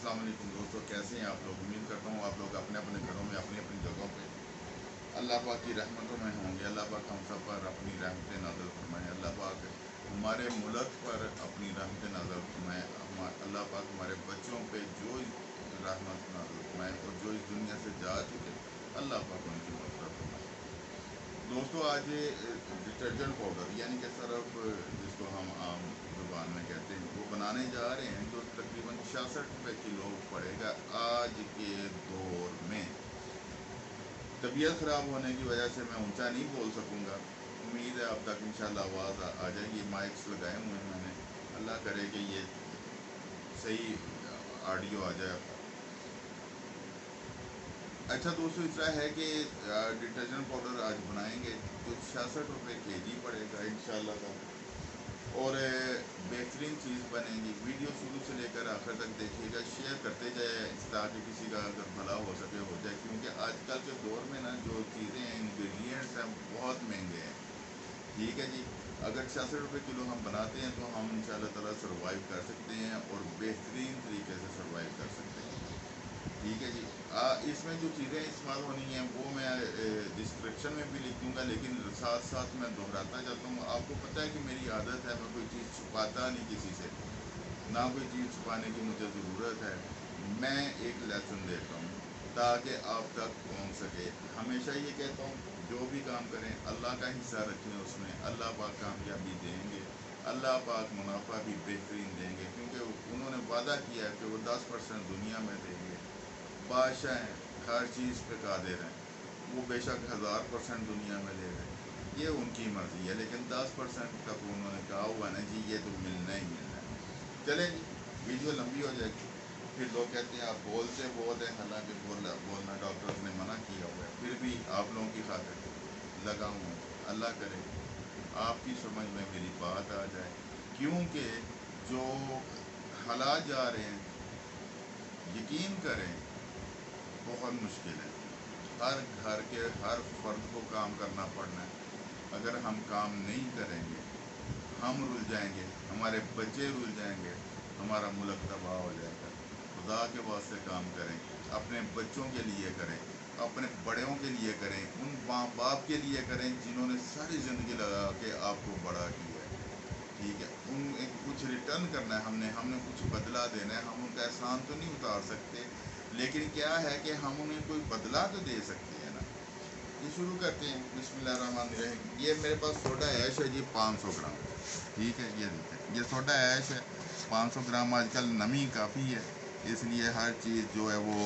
अस्सलाम वालेकुम दोस्तों, कैसे हैं आप लोग। उम्मीद करता हूँ आप लोग अपने अपने घरों में अपनी अपनी जगहों पे अल्लाह पाक की रहमतों में होंगे। अल्लाह पाक हम सब पर अपनी रहमतें नाज़िल फरमाएँ। अल्लाह पाक हमारे मुल्क पर अपनी रहमतें नाज़िल फरमाएँ। अल्लाह पाक हमारे बच्चों पे जो रहमत नाज़िल फरमाएँ और जो इस दुनिया से जा चुके अल्लाह पाक उनकी मग़फ़िरत फरमाएँ। दोस्तों, आज ये डिटर्जेंट पाउडर यानी कि सरफ जिसको हम आम ज़ुबान में कहते हैं वो बनाने जा रहे हैं, जो तकरीबन 66 रुपये किलो पड़ेगा आज के दौर में। तबीयत ख़राब होने की वजह से मैं ऊंचा नहीं बोल सकूंगा। उम्मीद है अब तक इंशाल्लाह आवाज़ आ जाएगी। माइक्स लगाए हुए हैं मैंने, अल्लाह करे कि ये सही ऑडियो आ जाए। अच्छा दोस्तों, इस तरह है कि डिटर्जेंट पाउडर आज बनाएंगे जो 66 रुपये केजी पड़ेगा इंशाल्लाह का, और बेहतरीन चीज़ बनेगी। वीडियो शुरू से लेकर आखिर तक देखिएगा, शेयर करते जाए ताकि किसी का अगर भला हो सके हो जाए, क्योंकि आजकल के दौर में ना जो चीज़ें हैं, इंग्रेडिएंट्स हैं, बहुत महंगे हैं। ठीक है जी, अगर 66 रुपये किलो हम बनाते हैं तो हम इंशाल्लाह ताला सर्वाइव कर सकते हैं और बेहतरीन तरीके से सर्वाइव कर सकते हैं। ठीक है जी, इसमें जो चीज़ें इस्तेमाल होनी हैं वो मैं डिस्क्रिप्शन में भी लिख दूँगा, लेकिन साथ साथ मैं दोहराता जाता हूँ। आपको पता है कि मेरी आदत है, मैं कोई चीज़ छुपाता नहीं किसी से, ना कोई चीज़ छुपाने की मुझे ज़रूरत है। मैं एक लेसन देता हूँ ताकि आप तक पहुँच सके। हमेशा ये कहता हूँ, जो भी काम करें अल्लाह का हिस्सा रखें, उसमें अल्लाह पाक कामयाबी देंगे, अल्लाह पाक मुनाफा भी बेहतरीन देंगे, क्योंकि उन्होंने वादा किया है कि वो 10% दुनिया में देंगे। बादशाह हैं, हर चीज़ पे कादिर हैं, वो बेशक 1000% दुनिया में दे दें, ये उनकी मर्ज़ी है, लेकिन 10% तक उन्होंने कहा हुआ ना जी, ये तो मिलना ही मिलना है। चलें जी, वीडियो लंबी हो जाएगी, फिर लोग कहते हैं आप बोलते बहुत हैं, हालांकि बोलना डॉक्टर्स ने मना किया हुआ है, फिर भी आप लोगों की खातिर लगा हूँ। अल्लाह करे आपकी समझ में मेरी बात आ जाए, क्योंकि जो हालात जा रहे हैं, यकीन करें बहुत मुश्किल है। हर घर के हर फर्द को काम करना पड़ना है। अगर हम काम नहीं करेंगे हम रुल जाएंगे, हमारे बच्चे रुल जाएंगे, हमारा मुल्क तबाह हो जाएगा। खुदा के वास्ते काम करें, अपने बच्चों के लिए करें, अपने बड़ों के लिए करें, उन माँ बाप के लिए करें जिन्होंने सारी ज़िंदगी लगा के आपको बड़ा किया है। ठीक है, उन एक कुछ रिटर्न करना है, हमने कुछ बदला देना है। हम उनका एहसान तो नहीं उतार सकते, लेकिन क्या है कि हम उन्हें कोई बदला तो दे सकते हैं ना। ये शुरू करते हैं, बिस्मिल्लाहिर्रहमानिर्रहीम। ये मेरे पास सोडा ऐश है जी, 500 ग्राम। ठीक है, ये देखें, ये सोडा ऐश है 500 ग्राम। आजकल नमी काफ़ी है, इसलिए हर चीज़ जो है वो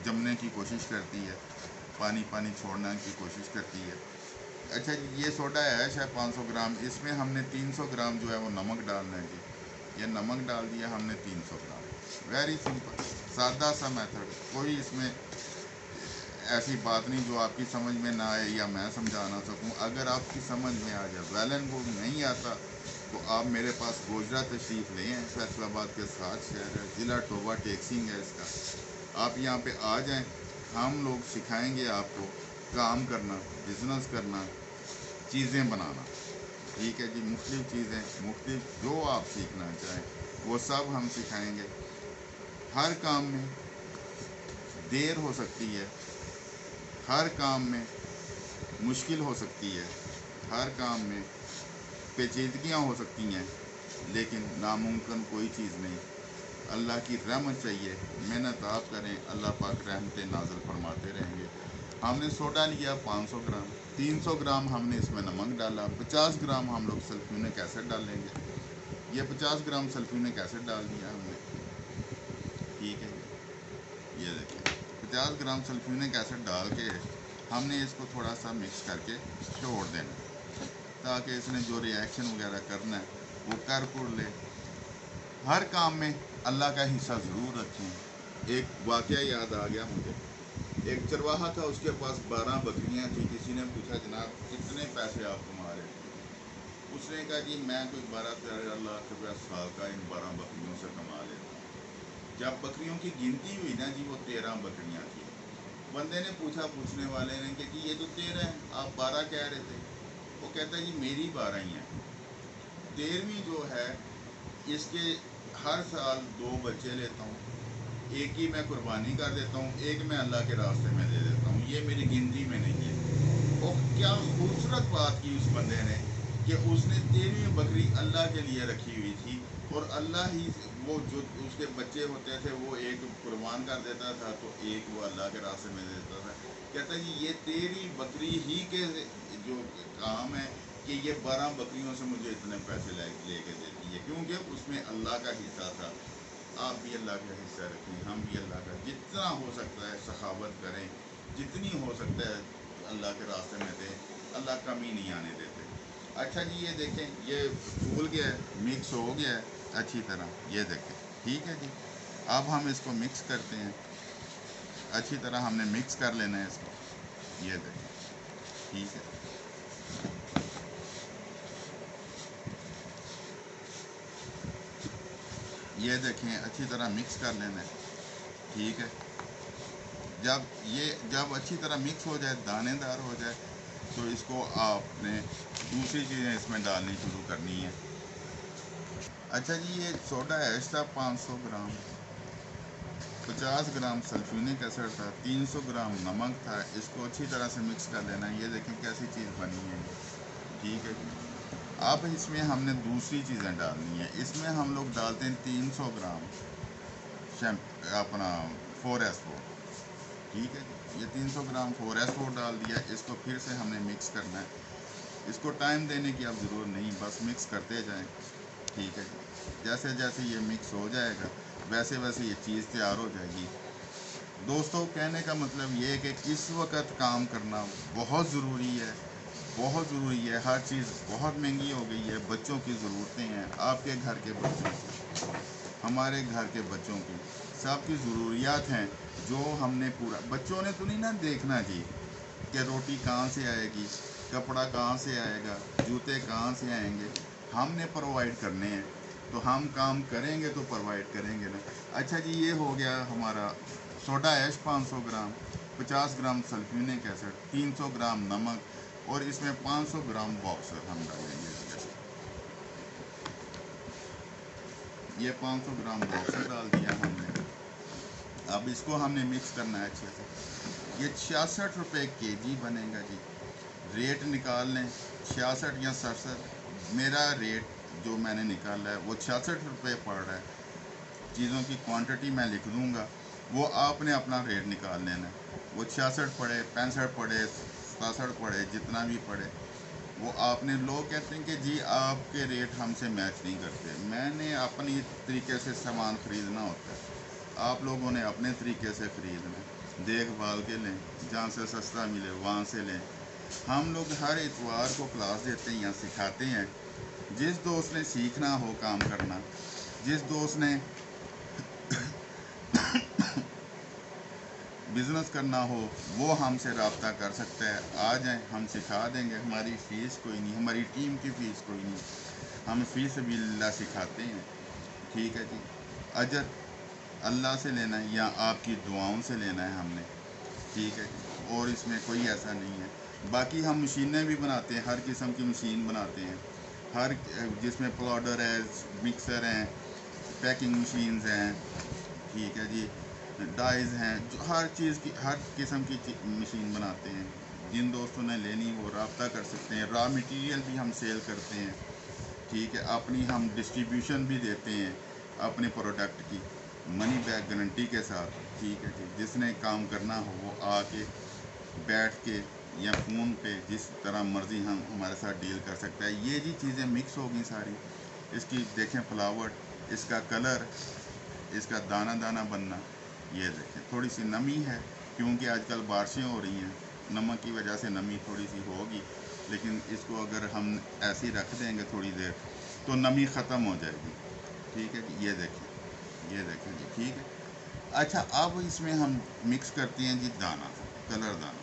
जमने की कोशिश करती है, पानी पानी छोड़ने की कोशिश करती है। अच्छा जी, ये सोडा ऐश है 500 ग्राम। इसमें हमने 300 ग्राम जो है वो नमक डालना है जी। ये नमक डाल दिया हमने 300 ग्राम। वेरी सिंपल, सादा सा मेथड, कोई इसमें ऐसी बात नहीं जो आपकी समझ में ना आए या मैं समझा ना सकूं। अगर आपकी समझ में आ जाए, वेल एंड गुड, नहीं आता तो आप मेरे पास गोजरा तशरीफ़ लें हैं, फैसलाबाद के साथ शहर है, ज़िला टोबा टेक्सिंग है इसका। आप यहाँ पे आ जाएं, हम लोग सिखाएंगे आपको काम करना, बिजनेस करना, चीज़ें बनाना। ठीक है जी, मुख्तलिफ़ चीज़ें, मुख्तलिफ़ जो आप सीखना चाहें वो सब हम सिखाएंगे। हर काम में देर हो सकती है, हर काम में मुश्किल हो सकती है, हर काम में पेचीदगियाँ हो सकती हैं, लेकिन नामुमकिन कोई चीज़ नहीं। अल्लाह की रहमत चाहिए, मेहनत आप करें, अल्लाह पाक रहमतें नाज़िल फरमाते रहेंगे। हमने सोडा लिया 500 ग्राम, 300 ग्राम हमने इसमें नमक डाला, 50 ग्राम हम लोग सल्फ्यूरिक एसिड डालेंगे। ये 50 ग्राम सल्फ्यूरिक एसिड डाल दिया हमने। ठीक है, ये देखिए 50 ग्राम सल्फ्यूरिक एसिड डाल के हमने इसको थोड़ा सा मिक्स करके छोड़ देना, ताकि इसने जो रिएक्शन वगैरह करना है वो कर ले। हर काम में अल्लाह का हिस्सा ज़रूर रखें। एक वाक़या याद आ गया मुझे, एक चरवाहा था, उसके पास 12 बकरियां थी। किसी ने पूछा जनाब कितने पैसे आप कमा रहे थे? उसने कहा जी मैं कोई 12-13 लाख रुपया साल का इन 12 बकरियों से कमा लेता हूँ। जब बकरियों की गिनती हुई ना जी, वो 13 बकरियां थी। बंदे ने पूछा, पूछने वाले ने कि जी ये तो 13 है, आप 12 कह रहे थे। वो कहता है जी मेरी 12 ही हैं, 13वीं जो है इसके हर साल 2 बच्चे लेता हूँ, एक ही मैं कुर्बानी कर देता हूँ, एक मैं अल्लाह के रास्ते में दे देता हूँ, ये मेरी गिनती में नहीं है। और क्या खूबसूरत बात की उस बंदे ने कि उसने 13वीं बकरी अल्लाह के लिए रखी हुई थी, और अल्लाह ही वो जो उसके बच्चे होते थे वो एक कुर्बान कर देता था, तो एक वो अल्लाह के रास्ते में दे देता था। कहता है जी ये तेरी बकरी ही के जो काम है कि ये 12 बकरियों से मुझे इतने पैसे लेके देती है, क्योंकि उसमें अल्लाह का हिस्सा था। आप भी अल्लाह का हिस्सा रखें, हम भी अल्लाह का, जितना हो सकता है सखावत करें, जितनी हो सकता है अल्लाह के रास्ते में दें, अल्लाह कमी नहीं आने देते। अच्छा जी ये देखें, ये फूल गया है, मिक्स हो गया है अच्छी तरह, ये देखें। ठीक है जी, अब हम इसको मिक्स करते हैं, अच्छी तरह हमने मिक्स कर लेना है इसको, ये देखें। ठीक है, ये देखें अच्छी तरह मिक्स कर लेना है। ठीक है, जब अच्छी तरह मिक्स हो जाए, दानेदार हो जाए, तो इसको आपने दूसरी चीज़ें इसमें डालनी शुरू करनी है। अच्छा जी ये सोडा ऐश था 500 ग्राम, 50 ग्राम सल्फ्यूरिक एसिड था, 300 ग्राम नमक था। इसको अच्छी तरह से मिक्स कर लेना है। ये देखें कैसी चीज़ बनी है। ठीक है जी, अब इसमें हमने दूसरी चीज़ें डालनी है। इसमें हम लोग डालते हैं 300 ग्राम अपना 4S4। ठीक है जी, ये 300 ग्राम 4S4 डाल दिया। इसको फिर से हमने मिक्स करना है। इसको टाइम देने की अब ज़रूरत नहीं, बस मिक्स करते जाएं। ठीक है जी, जैसे जैसे ये मिक्स हो जाएगा वैसे वैसे ये चीज़ तैयार हो जाएगी। दोस्तों कहने का मतलब ये है कि इस वक्त काम करना बहुत ज़रूरी है, बहुत ज़रूरी है। हर चीज़ बहुत महंगी हो गई है, बच्चों की ज़रूरतें हैं, आपके घर के बच्चों की, हमारे घर के बच्चों की, सबकी ज़रूरियात हैं जो हमने पूरा, बच्चों ने तो नहीं ना देखना जी कि रोटी कहाँ से आएगी, कपड़ा कहाँ से आएगा, जूते कहाँ से आएंगे, हमने प्रोवाइड करने हैं। तो हम काम करेंगे तो प्रोवाइड करेंगे ना। अच्छा जी ये हो गया हमारा सोडा ऐश 500 ग्राम, 50 ग्राम सल्फ्यूरिक एसिड, 300 ग्राम नमक, और इसमें 500 ग्राम बॉक्सर हम डालेंगे। ये 500 ग्राम बॉक्सर डाल दिया हमने। अब इसको हमने मिक्स करना है अच्छे से। ये 66 रुपये kg बनेगा जी। रेट निकाल लें, 66 या 67। मेरा रेट जो मैंने निकाला है वो 66 रुपये पड़ रहा है। चीज़ों की क्वांटिटी मैं लिख दूँगा, वो आपने अपना रेट निकाल लेना है। वो 66 पड़े, 65 पड़े, 67 पड़े, जितना भी पड़े वो आपने। लोग कहते हैं कि जी आपके रेट हमसे मैच नहीं करते। मैंने अपनी तरीके से सामान ख़रीदना होता है, आप लोगों ने अपने तरीके से ख़रीदना है। देखभाल के लें, जहाँ से सस्ता मिले वहाँ से लें। हम लोग हर इतवार को क्लास देते हैं या सिखाते हैं। जिस दोस्त ने सीखना हो काम करना, जिस दोस्त ने बिज़नेस करना हो, वो हमसे रब्ता कर सकता है। आ जाएं, हम सिखा देंगे। हमारी फ़ीस कोई नहीं, हमारी टीम की फ़ीस कोई नहीं, हम फ़ीस बिल्लाह सिखाते हैं। ठीक है जी, अजर अल्लाह से लेना है या आपकी दुआओं से लेना है हमने। ठीक है जी, और इसमें कोई ऐसा नहीं है। बाकी हम मशीनें भी बनाते हैं, हर किस्म की मशीन बनाते हैं, हर जिसमें प्लाउडर है, मिक्सर हैं, पैकिंग मशीन्स हैं। ठीक है जी, डाइज़ हैं, जो हर चीज़ की, हर किस्म की मशीन बनाते हैं। जिन दोस्तों ने लेनी वो रब्ता कर सकते हैं। रॉ मटेरियल भी हम सेल करते हैं। ठीक है, अपनी हम डिस्ट्रीब्यूशन भी देते हैं अपने प्रोडक्ट की, मनी बैक गारंटी के साथ। ठीक है जी, जिसने काम करना हो वो आके बैठ के या फ़ोन पे जिस तरह मर्ज़ी हम हमारे साथ डील कर सकता है। ये जी चीज़ें मिक्स होगी सारी। इसकी देखें फ्लावट, इसका कलर, इसका दाना दाना बनना। ये देखें थोड़ी सी नमी है क्योंकि आजकल बारिशें हो रही हैं, नमक की वजह से नमी थोड़ी सी होगी, लेकिन इसको अगर हम ऐसे ही रख देंगे थोड़ी देर तो नमी ख़त्म हो जाएगी। ठीक है जी, ये देखें जी। ठीक है, अच्छा अब इसमें हम मिक्स करते हैं जी दाना, कलर दाना।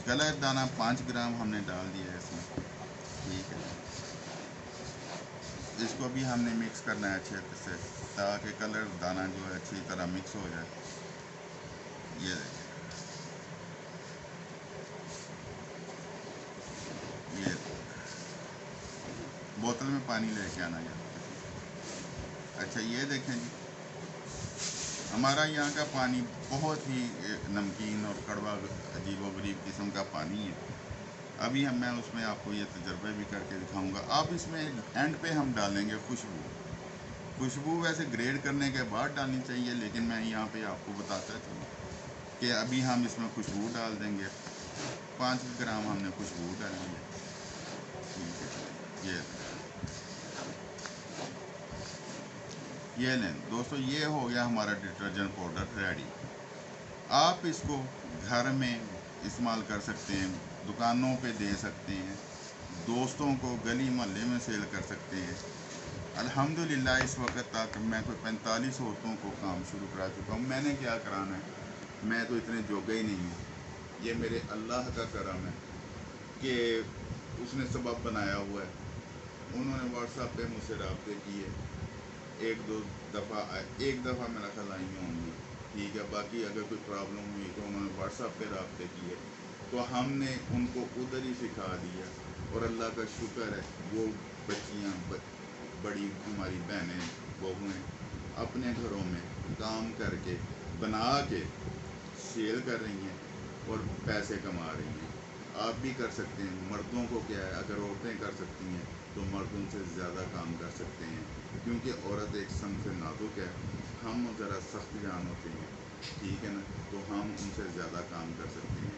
कलर दाना 5 ग्राम हमने डाल दिया है इसमें। ठीक है, इसको भी हमने मिक्स करना है अच्छे से ताकि कलर दाना जो है अच्छी तरह मिक्स हो जाए। ये देखिए, ये बोतल में पानी लेके आना है। अच्छा ये देखें जी, हमारा यहाँ का पानी बहुत ही नमकीन और कड़वा अजीबोगरीब किस्म का पानी है। अभी मैं उसमें आपको ये तजर्बे भी करके दिखाऊंगा। अब इसमें एंड पे हम डालेंगे खुशबू। खुशबू वैसे ग्रेड करने के बाद डालनी चाहिए, लेकिन मैं यहाँ पे आपको बताता चलूँ कि अभी हम इसमें खुशबू डाल देंगे। 5 ग्राम हमने खुशबू डाली है। ठीक है, ये लें दोस्तों, ये हो गया हमारा डिटर्जेंट पाउडर रेडी। आप इसको घर में इस्तेमाल कर सकते हैं, दुकानों पे दे सकते हैं, दोस्तों को गली मोहल्ले में सेल कर सकते हैं। अल्हम्दुलिल्लाह इस वक्त तक मैं कोई 45 औरतों को काम शुरू करा चुका हूँ। मैंने क्या कराना है, मैं तो इतने जोगा ही नहीं हूँ। ये मेरे अल्लाह का करम है कि उसने सबब बनाया हुआ है। उन्होंने व्हाट्सएप पे मुझसे रब्ते किए, एक दफ़ा मेरा ख्याल आई होंगी, ठीक है। बाकी अगर कोई प्रॉब्लम हुई तो उन्होंने व्हाट्सएप पे रब्ते किए, तो हमने उनको उधर ही सिखा दिया। और अल्लाह का शुक्र है, वो बच्चियाँ बड़ी हमारी बहनें बहुएँ अपने घरों में काम करके बना के सेल कर रही हैं और पैसे कमा रही हैं। आप भी कर सकते हैं। मर्दों को क्या है, अगर औरतें कर सकती हैं तो मर्द उनसे ज़्यादा काम कर सकते हैं, क्योंकि औरत एक संग से नाजुक है, हम ज़रा सख्त जान होते हैं, ठीक है ना। तो हम उनसे ज़्यादा काम कर सकते हैं।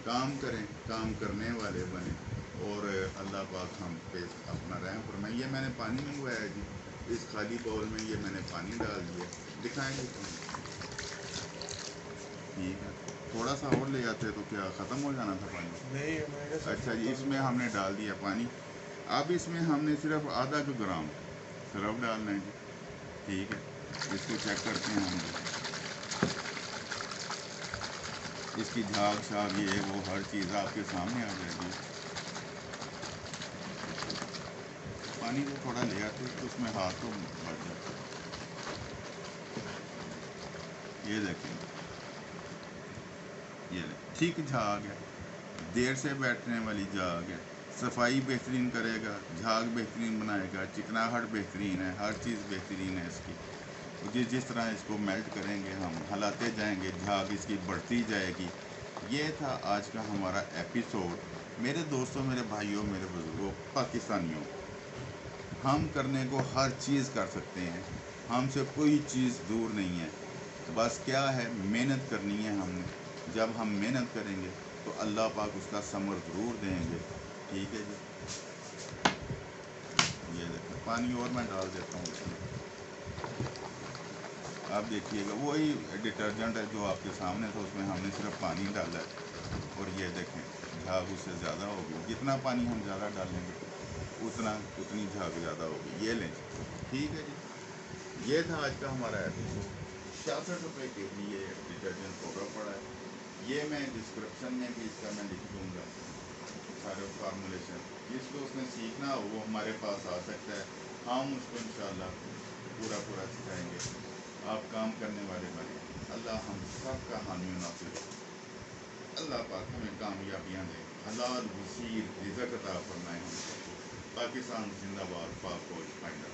काम करें, काम करने वाले बने, और अल्लाह पाक हम पे अपना रहम फरमाए। ये मैंने पानी मंगवाया है जी, इस खाली बाउल में ये मैंने पानी डाल दिया। दिखाएंगे ठीक है, थोड़ा सा और ले जाते तो क्या ख़त्म हो जाना था पानी? नहीं। अच्छा जी, इसमें हमने डाल दिया पानी। अब इसमें हमने सिर्फ आधा ग्राम सरफ डालना है जी, ठीक है। इसको चेक करते हैं हम, इसकी झाग शाग ये वो हर चीज़ आपके सामने आ जाएगी। पानी को थोड़ा ले आते तो उसमें हाथ तो बढ़ जाता। ये देखें, ये ठीक झाग है, देर से बैठने वाली झाग है, सफाई बेहतरीन करेगा, झाग बेहतरीन बनाएगा, चिकनाहट बेहतरीन है, हर चीज़ बेहतरीन है इसकी। जिस तरह इसको मेल्ट करेंगे, हम हलाते जाएंगे, झाग इसकी बढ़ती जाएगी। ये था आज का हमारा एपिसोड। मेरे दोस्तों, मेरे भाइयों, मेरे बुजुर्गों, पाकिस्तानियों, हम करने को हर चीज़ कर सकते हैं, हमसे कोई चीज़ दूर नहीं है। बस क्या है, मेहनत करनी है हमने। जब हम मेहनत करेंगे तो अल्लाह पाक उसका समर ज़रूर देंगे, ठीक है जी। ये देखिए, पानी और मैं डाल देता हूँ उसमें। आप देखिएगा, वही डिटर्जेंट है जो आपके सामने था, उसमें हमने सिर्फ पानी डाला है। और ये देखें, झाग उससे ज़्यादा होगी। जितना पानी हम ज़्यादा डालेंगे उतनी झाग ज़्यादा होगी। ये लें, ठीक है जी। ये था आज का हमारा एपिसोड। 66 रुपये के लिए डिटर्जेंट पाउडर पड़ा है। ये मैं डिस्क्रिप्शन में भी इसका मैं लिख दूँगा सारे फार्मूलेशन। जिसको उसने सीखना हो वो हमारे पास आ सकता है, हम उसको इंशाल्लाह पूरा सिखाएंगे। आप काम करने वाले बने। अल्लाह हम सब का हामी नासिर। अल्लाह पाक हमें कामयाबियाँ दे, हलाल वसीर रिज़्क़ अता फरमाए। हम पाकिस्तान जिंदाबाद, पाक फौज फाइंडर।